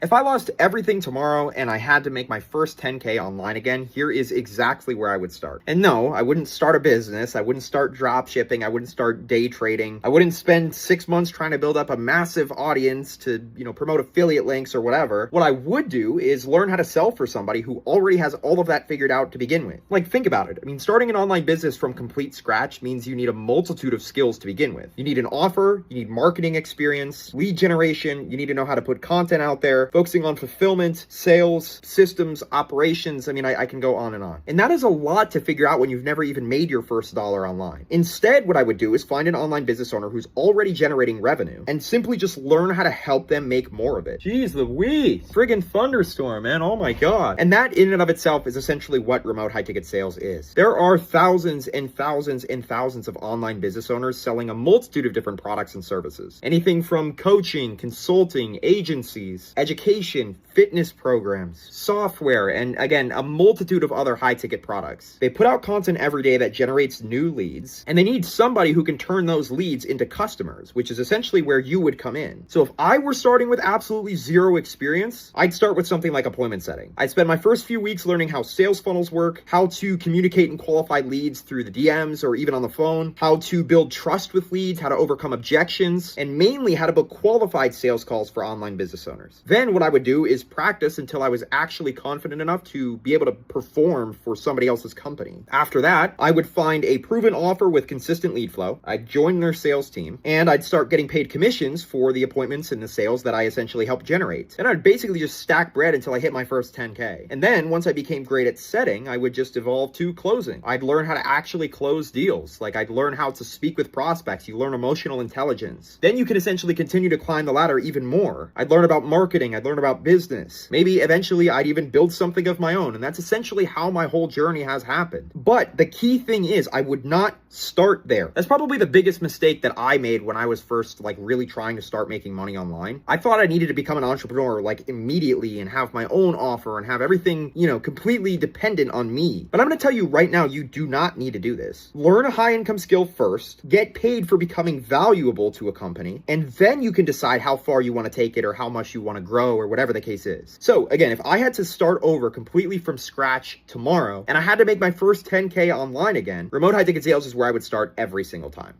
If I lost everything tomorrow and I had to make my first 10K online again, here is exactly where I would start. And no, I wouldn't start a business. I wouldn't start drop shipping. I wouldn't start day trading. I wouldn't spend 6 months trying to build up a massive audience to, promote affiliate links or whatever. What I would do is learn how to sell for somebody who already has all of that figured out to begin with. Like, think about it. I mean, starting an online business from complete scratch means you need a multitude of skills to begin with. You need an offer, you need marketing experience, lead generation, you need to know how to put content out there, focusing on fulfillment, sales, systems, operations. I mean, I can go on. And that is a lot to figure out when you've never even made your first dollar online. Instead, what I would do is find an online business owner who's already generating revenue and simply just learn how to help them make more of it. Jeez Louise, friggin' thunderstorm, man. Oh my God. And that in and of itself is essentially what remote high ticket sales is. There are thousands and thousands and thousands of online business owners selling a multitude of different products and services. Anything from coaching, consulting, agencies, education, fitness programs, software, and again, a multitude of other high ticket products. They put out content every day that generates new leads, and they need somebody who can turn those leads into customers, which is essentially where you would come in. So if I were starting with absolutely zero experience, I'd start with something like appointment setting. I'd spend my first few weeks learning how sales funnels work, how to communicate and qualify leads through the DMs or even on the phone, how to build trust with leads, how to overcome objections, and mainly how to book qualified sales calls for online business owners. Then what I would do is practice until I was actually confident enough to be able to perform for somebody else's company. After that, I would find a proven offer with consistent lead flow. I'd join their sales team, and I'd start getting paid commissions for the appointments and the sales that I essentially helped generate. And I'd basically just stack bread until I hit my first 10K. And then once I became great at setting, I would just evolve to closing. I'd learn how to actually close deals. Like, I'd learn how to speak with prospects. You learn emotional intelligence. Then you can essentially continue to climb the ladder even more. I'd learn about marketing. I'd learn about business. Maybe eventually I'd even build something of my own. And that's essentially how my whole journey has happened. But the key thing is I would not start there. That's probably the biggest mistake that I made when I was first really trying to start making money online. I thought I needed to become an entrepreneur immediately and have my own offer and have everything, completely dependent on me. But I'm going to tell you right now, you do not need to do this. Learn a high income skill first, get paid for becoming valuable to a company, and then you can decide how far you want to take it or how much you want to grow or whatever the case is. So again, if I had to start over completely from scratch tomorrow and I had to make my first 10K online again, remote high ticket sales is where I would start every single time.